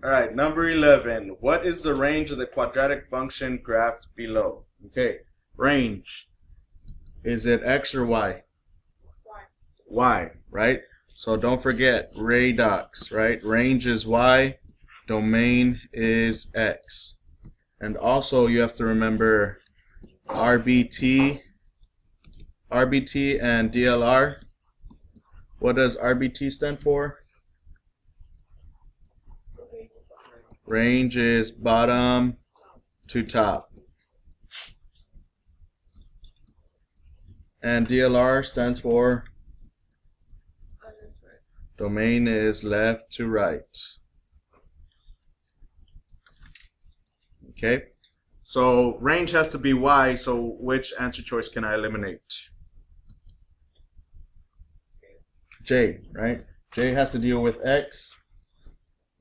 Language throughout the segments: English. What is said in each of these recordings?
All right, number 11. What is the range of the quadratic function graphed below? Okay, range. Is it x or y? Y, right? So don't forget redox, right? Range is y, domain is x. And also you have to remember RBT and DLR. What does RBT stand for? Range is bottom to top. And DLR stands for domain is left to right. Okay, so range has to be y, so which answer choice can I eliminate? J, right? J has to deal with x.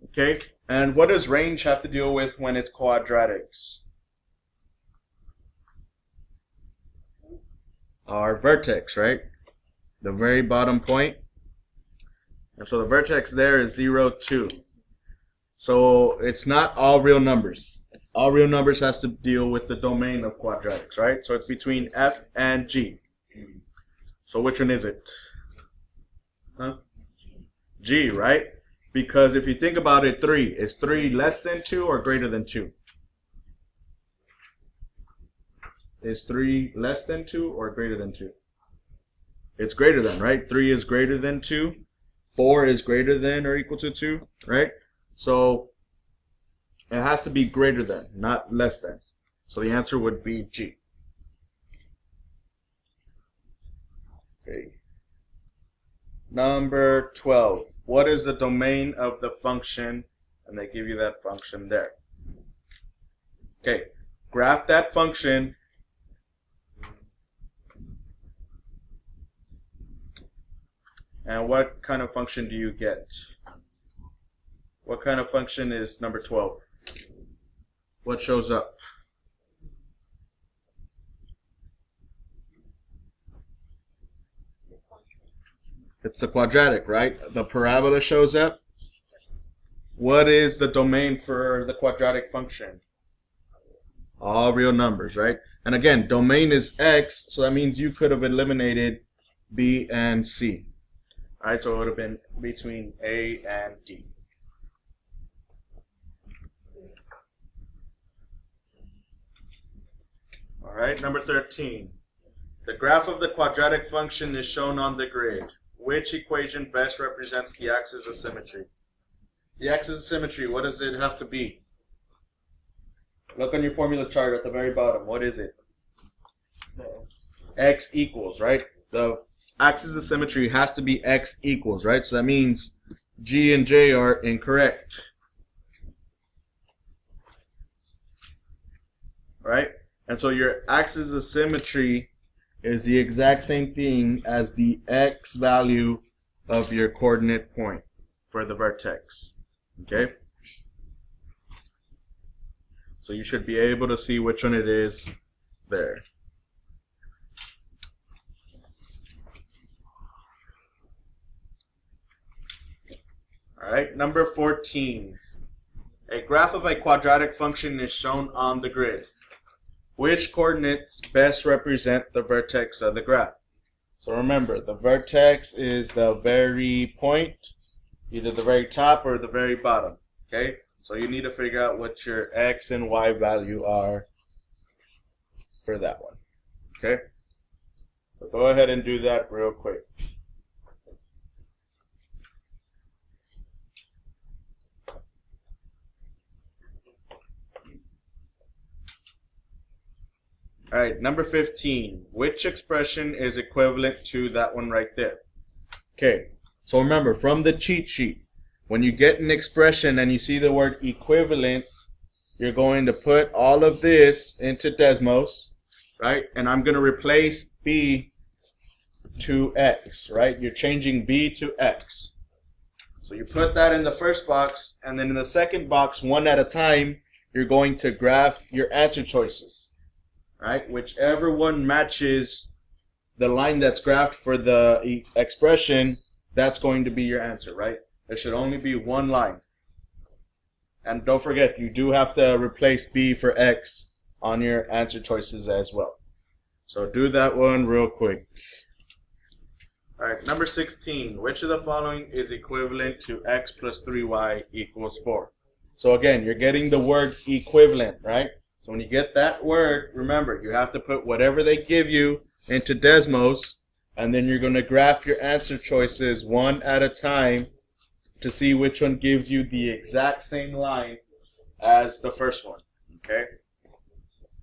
Okay, and what does range have to deal with when it's quadratics? Our vertex, right? The very bottom point. And so the vertex there is 0, 2. So it's not all real numbers. All real numbers has to deal with the domain of quadratics, right? So it's between F and G. So which one is it? Huh? G, right? Because if you think about it, 3. Is 3 less than 2 or greater than 2? Is 3 less than 2 or greater than 2? It's greater than, right? 3 is greater than 2. 4 is greater than or equal to 2, right? So it has to be greater than, not less than. So the answer would be G. Okay. Number 12. What is the domain of the function? And they give you that function there. Okay. Graph that function. And what kind of function do you get? What kind of function is number 12? What shows up? It's the quadratic, right? The parabola shows up. What is the domain for the quadratic function? All real numbers, right? And again, domain is x, so that means you could have eliminated B and C. All right, so it would have been between A and D. All right, number 13. The graph of the quadratic function is shown on the grid. Which equation best represents the axis of symmetry? The axis of symmetry, what does it have to be? Look on your formula chart at the very bottom. What is it? X equals, right? The axis of symmetry has to be x equals, right? So that means G and J are incorrect. Right? And so your axis of symmetry is the exact same thing as the x value of your coordinate point for the vertex. Okay? So you should be able to see which one it is there. Alright, number 14. A graph of a quadratic function is shown on the grid. Which coordinates best represent the vertex of the graph? So remember, the vertex is the very point, either the very top or the very bottom. Okay? So you need to figure out what your x and y value are for that one. Okay? So go ahead and do that real quick. All right, number 15. Which expression is equivalent to that one right there? Okay, so remember, from the cheat sheet, when you get an expression and you see the word equivalent, you're going to put all of this into Desmos, right? And I'm going to replace B to X, right? You're changing B to X. So you put that in the first box, and then in the second box, one at a time, you're going to graph your answer choices. Right? Whichever one matches the line that's graphed for the expression, that's going to be your answer, right? There should only be one line. And don't forget, you do have to replace B for X on your answer choices as well. So do that one real quick. Alright, number 16. Which of the following is equivalent to X plus 3Y equals 4? So again, you're getting the word equivalent, right? So when you get that word, remember, you have to put whatever they give you into Desmos, and then you're going to graph your answer choices one at a time to see which one gives you the exact same line as the first one. Okay?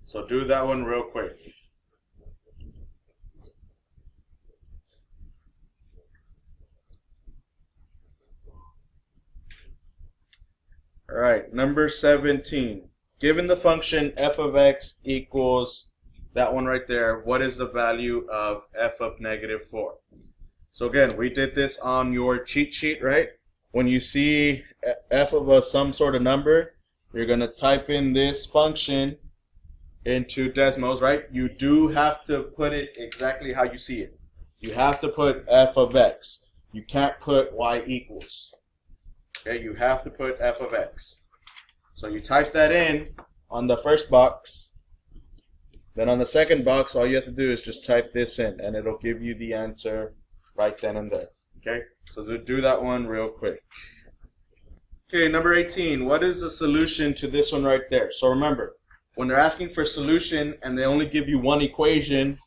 So do that one real quick. Alright, number 17. Given the function f of x equals that one right there, what is the value of f of negative 4? So again, we did this on your cheat sheet, right? When you see f of some sort of number, you're going to type in this function into Desmos, right? You do have to put it exactly how you see it. You have to put f of x. You can't put y equals. Okay, you have to put f of x. So you type that in on the first box. Then on the second box, all you have to do is just type this in, and it'll give you the answer right then and there. Okay, so do that one real quick. Okay, number 18. What is the solution to this one right there? So remember, when they're asking for solution and they only give you one equation,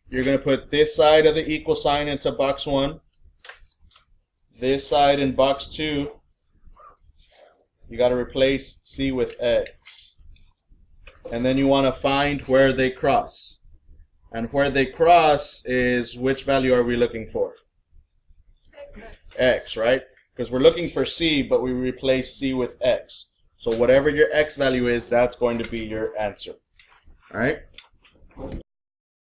you're going to put this side of the equal sign into box 1, this side in box 2. You got to replace c with x. And then you want to find where they cross. And where they cross is, which value are we looking for? X, right? Because we're looking for c, but we replace c with x. So whatever your x value is, that's going to be your answer. All right?